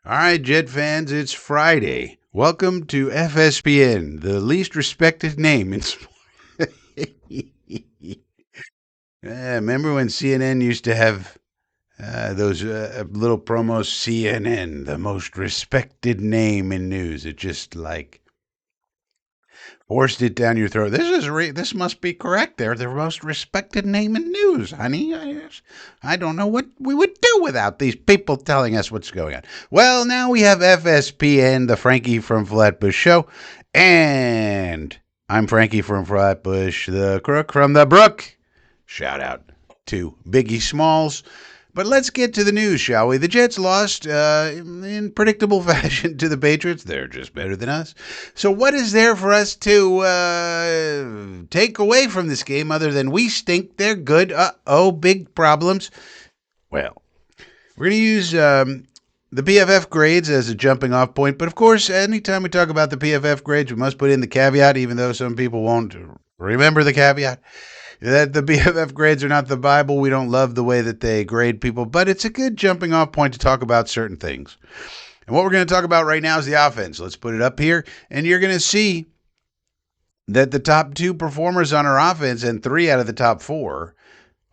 All right, Jet fans, it's Friday. Welcome to FSPN, the least respected name in sports. Remember when CNN used to have those little promos? CNN, the most respected name in news. It just like forced it down your throat. This must be correct. They're the most respected name in news, honey. I don't know what we would do without these people telling us what's going on. Well, now we have FSPN, the Frankie from Flatbush show, and I'm Frankie from Flatbush, the crook from the brook. Shout out to Biggie Smalls. But let's get to the news, shall we? The Jets lost in predictable fashion to the Patriots. They're just better than us. So what is there for us to take away from this game other than we stink, they're good? Big problems. Well, we're going to use the PFF grades as a jumping off point. But of course, anytime we talk about the PFF grades, we must put in the caveat, even though some people won't remember the caveat, that the BFF grades are not the Bible. We don't love the way that they grade people, but it's a good jumping off point to talk about certain things. And what we're going to talk about right now is the offense. Let's put it up here, and you're going to see that the top two performers on our offense and 3 out of the top 4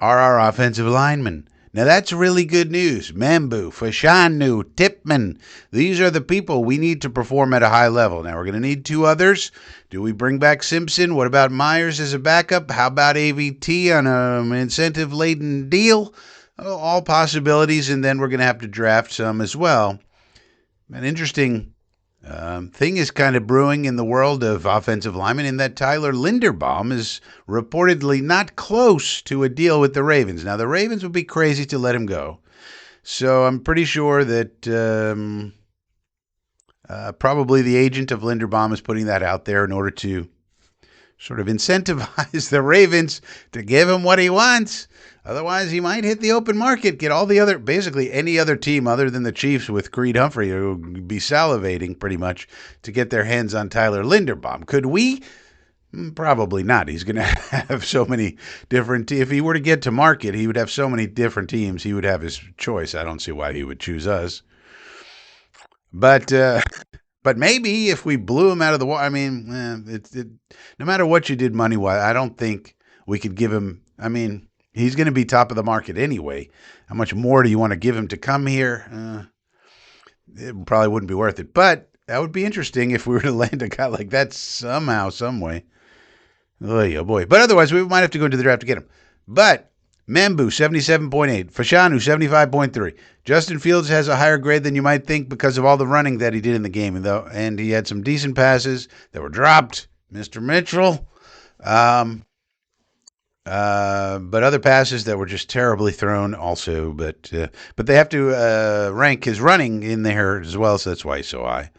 are our offensive linemen. Now, that's really good news. Mambu, Fashanu, Tipman. These are the people we need to perform at a high level. Now, we're going to need 2 others. Do we bring back Simpson? What about Myers as a backup? How about AVT on an incentive-laden deal? All possibilities, and then we're going to have to draft some as well. An interesting thing is kind of brewing in the world of offensive linemen in that Tyler Linderbaum is reportedly not close to a deal with the Ravens. Now, the Ravens would be crazy to let him go. So I'm pretty sure that probably the agent of Linderbaum is putting that out there in order to sort of incentivize the Ravens to give him what he wants. Otherwise, he might hit the open market, get all the other, basically any other team other than the Chiefs with Creed Humphrey who would be salivating pretty much to get their hands on Tyler Linderbaum. Could we? Probably not. He's going to have so many different if he were to get to market, he would have so many different teams. He would have his choice. I don't see why he would choose us. But maybe if we blew him out of the water, I mean, no matter what you did money-wise, I don't think we could give him, I mean, he's going to be top of the market anyway. How much more do you want to give him to come here? It probably wouldn't be worth it. But that would be interesting if we were to land a guy like that somehow, some way. Oh boy. But otherwise, we might have to go into the draft to get him. But Mambu, 77.8. Fashanu, 75.3. Justin Fields has a higher grade than you might think because of all the running that he did in the game. And he had some decent passes that were dropped. Mr. Mitchell. But other passes that were just terribly thrown also. But they have to rank his running in there as well, so that's why he's so high.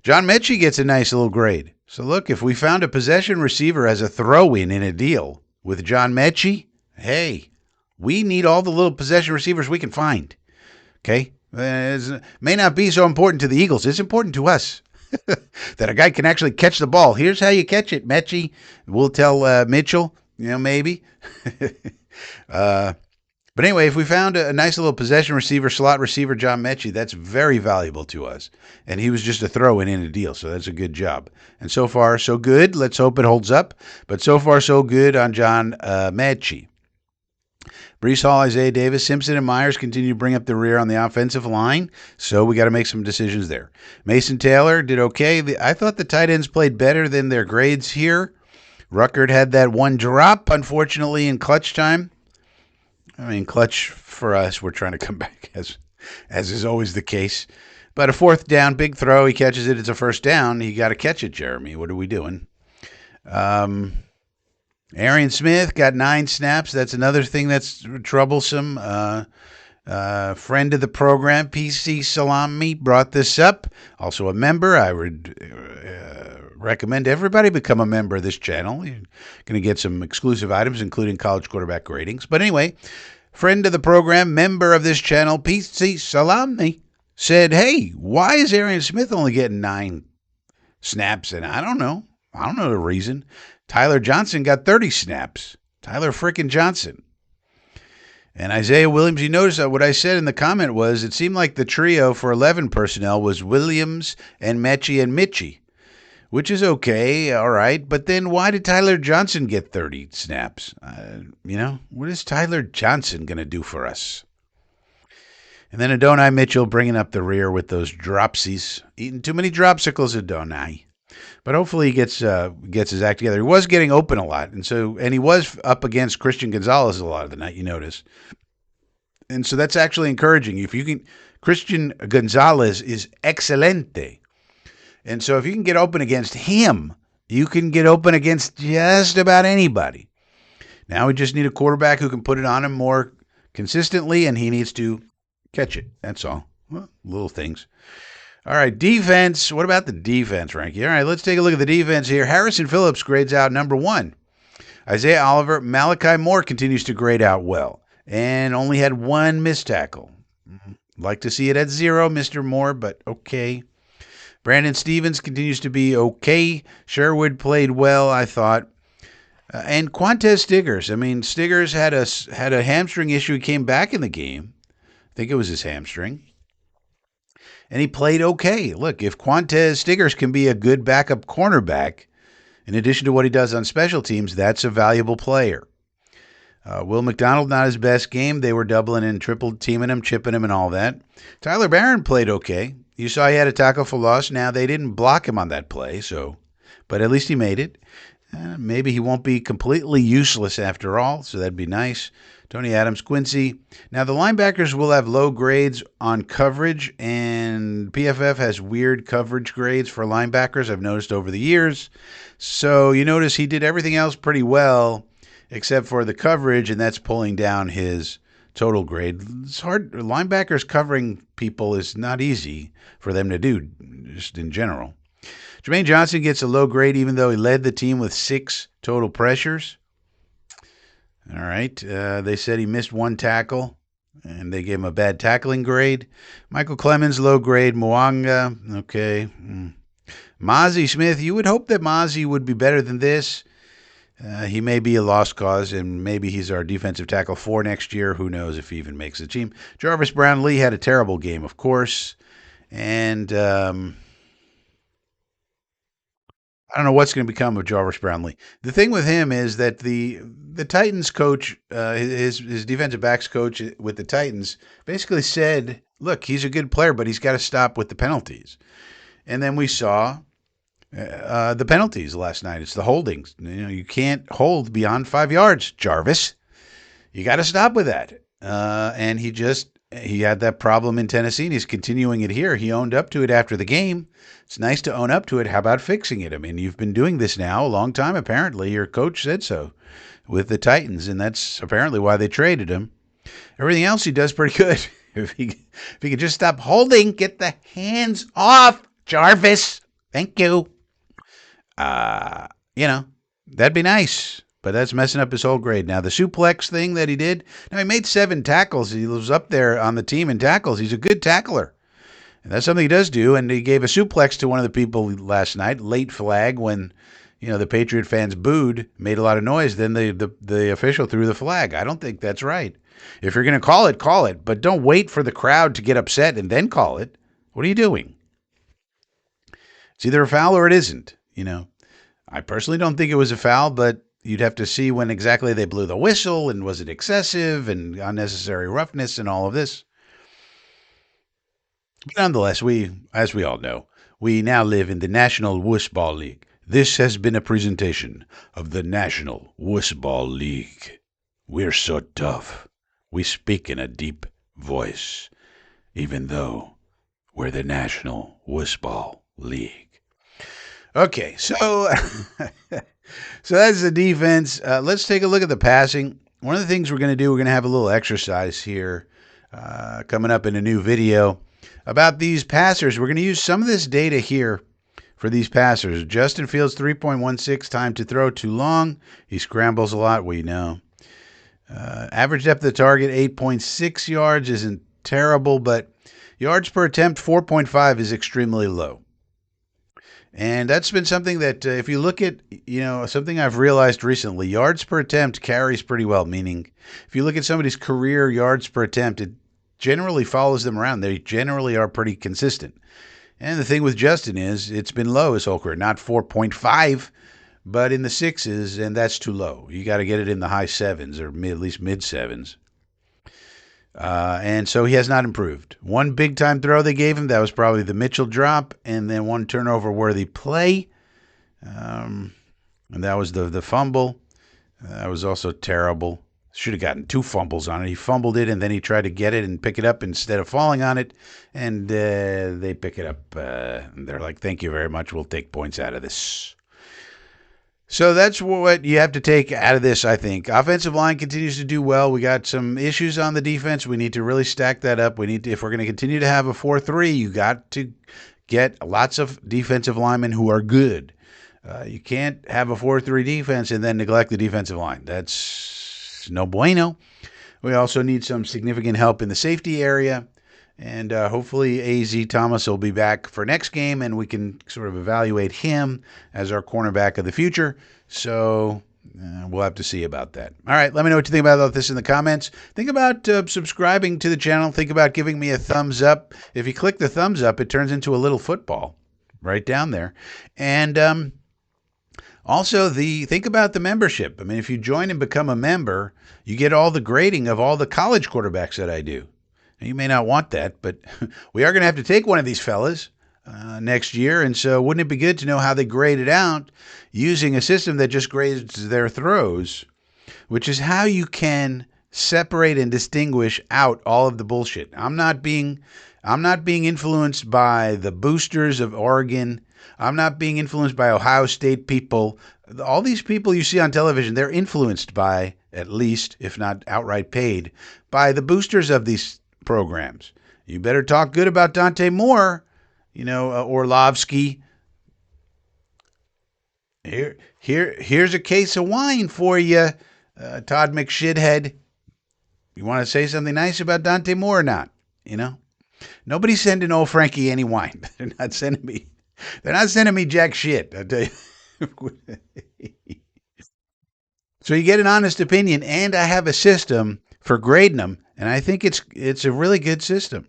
John Mechie gets a nice little grade. So look, if we found a possession receiver as a throw-in in a deal with John Mechie, hey, we need all the little possession receivers we can find. Okay? It may not be so important to the Eagles. It's important to us that a guy can actually catch the ball. Here's how you catch it, Mechie. We'll tell Mitchell, maybe. But anyway, if we found a nice little possession receiver, slot receiver, John Mechie, that's very valuable to us. And he was just a throw-in in a deal, so that's a good job. And so far, so good. Let's hope it holds up. But so far, so good on John Mechie. Breece Hall, Isaiah Davis, Simpson, and Myers continue to bring up the rear on the offensive line, so we got to make some decisions there. Mason Taylor did okay. I thought the tight ends played better than their grades here. Ruckert had that one drop, unfortunately, in clutch time. I mean, clutch for us, we're trying to come back as is always the case. But a 4th down, big throw, he catches it, it's a 1st down. You got to catch it, Jeremy. What are we doing? Arian Smith got 9 snaps. That's another thing that's troublesome. Friend of the program, PC Salami, brought this up. Also a member. I would recommend everybody become a member of this channel. You're going to get some exclusive items, including college quarterback ratings. But anyway, friend of the program, member of this channel, PC Salami, said, hey, why is Arian Smith only getting 9 snaps? And I don't know. I don't know the reason. Tyler Johnson got 30 snaps. Tyler frickin' Johnson. And Isaiah Williams, you notice what I said in the comment was it seemed like the trio for 11 personnel was Williams and Mechie and Mitchie, which is okay, all right. But then why did Tyler Johnson get 30 snaps? What is Tyler Johnson going to do for us? And then Adonai Mitchell bringing up the rear with those dropsies. Eating too many dropsicles, Adonai. But hopefully he gets his act together. He was getting open a lot, and he was up against Christian Gonzalez a lot of the night, you notice. And so that's actually encouraging. If you can, Christian Gonzalez is excelente. And so if you can get open against him, you can get open against just about anybody. Now we just need a quarterback who can put it on him more consistently, and he needs to catch it. That's all. Well, little things. All right, defense. What about the defense, Frankie? All right, let's take a look at the defense here. Harrison Phillips grades out number 1. Isaiah Oliver, Malachi Moore continues to grade out well and only had 1 missed tackle. Like to see it at 0, Mr. Moore, but okay. Brandon Stevens continues to be okay. Sherwood played well, I thought. And Quantez Stiggers. I mean, Stiggers had a hamstring issue. He came back in the game. I think it was his hamstring. And he played okay. Look, if Quantez Stiggers can be a good backup cornerback, in addition to what he does on special teams, that's a valuable player. Will McDonald, not his best game. They were doubling and triple teaming him, chipping him, and all that. Tyler Barron played okay. You saw he had a tackle for loss. Now, they didn't block him on that play, but at least he made it. Maybe he won't be completely useless after all, so that'd be nice. Tony Adams, Quincy. Now, the linebackers will have low grades on coverage, and PFF has weird coverage grades for linebackers, I've noticed over the years. So you notice he did everything else pretty well, except for the coverage, and that's pulling down his total grade. It's hard. Linebackers covering people is not easy for them to do, just in general. Jermaine Johnson gets a low grade, even though he led the team with 6 total pressures. All right. They said he missed 1 tackle, and they gave him a bad tackling grade. Michael Clemens, low grade. Mwanga, okay. Mozzie Smith, you would hope that Mozzie would be better than this. He may be a lost cause, and maybe he's our defensive tackle 4 next year. Who knows if he even makes the team. Jarvis Brown-Lee had a terrible game, of course. And I don't know what's going to become of Jarvis Brown-Lee. The thing with him is that the Titans coach, his defensive backs coach with the Titans, basically said, look, he's a good player, but he's got to stop with the penalties. And then we saw the penalties last night. It's the holdings. You can't hold beyond 5 yards, Jarvis. You got to stop with that. And he had that problem in Tennessee, and he's continuing it here. He owned up to it after the game. It's nice to own up to it. How about fixing it? I mean, you've been doing this now a long time, apparently. Your coach said so with the Titans, and that's apparently why they traded him. Everything else he does pretty good. If he could just stop holding, get the hands off, Jarvis. Thank you. That'd be nice. But that's messing up his whole grade. Now, the suplex thing that he did, now he made 7 tackles. He was up there on the team in tackles. He's a good tackler. And that's something he does do. And he gave a suplex to one of the people last night, late flag, when the Patriot fans booed, made a lot of noise. Then the official threw the flag. I don't think that's right. If you're going to call it. But don't wait for the crowd to get upset and then call it. What are you doing? It's either a foul or it isn't. I personally don't think it was a foul, but you'd have to see when exactly they blew the whistle, and was it excessive and unnecessary roughness and all of this. But nonetheless, as we all know, we now live in the National Wussball League. This has been a presentation of the National Wussball League. We're so tough. We speak in a deep voice, even though we're the National Wussball League. Okay, so that's the defense. Let's take a look at the passing. One of the things we're going to do, we're going to have a little exercise here coming up in a new video about these passers. We're going to use some of this data here for these passers. Justin Fields, 3.16 time to throw, too long. He scrambles a lot, we know. Average depth of the target, 8.6 yards, isn't terrible, but yards per attempt, 4.5 is extremely low. And that's been something that, if you look at, something I've realized recently, yards per attempt carries pretty well. Meaning, if you look at somebody's career yards per attempt, it generally follows them around. They generally are pretty consistent. And the thing with Justin is it's been low his whole career, not 4.5, but in the sixes, and that's too low. You got to get it in the high sevens or at least mid sevens. And so he has not improved. One big time throw they gave him, that was probably the Mitchell drop, and then one turnover worthy play. And that was the fumble. That was also terrible. Should have gotten 2 fumbles on it. He fumbled it, and then he tried to get it and pick it up instead of falling on it. And they pick it up. And they're like, thank you very much. We'll take points out of this. So that's what you have to take out of this, I think. Offensive line continues to do well. We got some issues on the defense. We need to really stack that up. We need to, if we're going to continue to have a 4-3, you got to get lots of defensive linemen who are good. You can't have a 4-3 defense and then neglect the defensive line. That's no bueno. We also need some significant help in the safety area. And hopefully A.Z. Thomas will be back for next game, and we can sort of evaluate him as our cornerback of the future. So we'll have to see about that. All right, let me know what you think about this in the comments. Think about subscribing to the channel. Think about giving me a thumbs up. If you click the thumbs up, it turns into a little football right down there. And also, think about the membership. I mean, if you join and become a member, you get all the grading of all the college quarterbacks that I do. You may not want that, but we are going to have to take one of these fellas next year. And so wouldn't it be good to know how they grade it out using a system that just grades their throws, which is how you can separate and distinguish out all of the bullshit. I'm not being influenced by the boosters of Oregon. I'm not being influenced by Ohio State people. All these people you see on television, they're influenced by, at least, if not outright paid, by the boosters of these programs. You better talk good about Dante Moore, Orlovsky. Here's a case of wine for you, Todd McShithead. You want to say something nice about Dante Moore or not? Nobody's sending old Frankie any wine. They're not sending me jack shit, I tell you. So you get an honest opinion, and I have a system for grading them, and I think it's a really good system.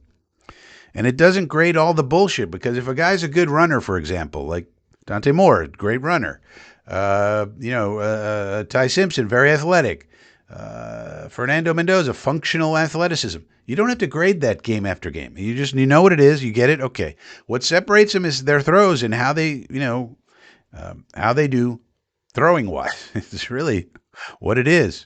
And it doesn't grade all the bullshit, because if a guy's a good runner, for example, like Dante Moore, great runner, Ty Simpson, very athletic, Fernando Mendoza, functional athleticism. You don't have to grade that game after game. You know what it is. You get it. Okay. What separates them is their throws and how they do throwing wise. It's really what it is.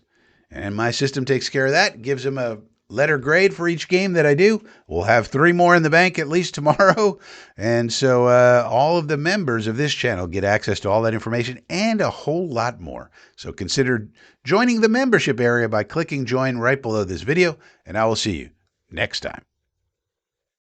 And my system takes care of that, gives them a letter grade for each game that I do. We'll have 3 more in the bank at least tomorrow. And so all of the members of this channel get access to all that information and a whole lot more. So consider joining the membership area by clicking join right below this video, and I will see you next time.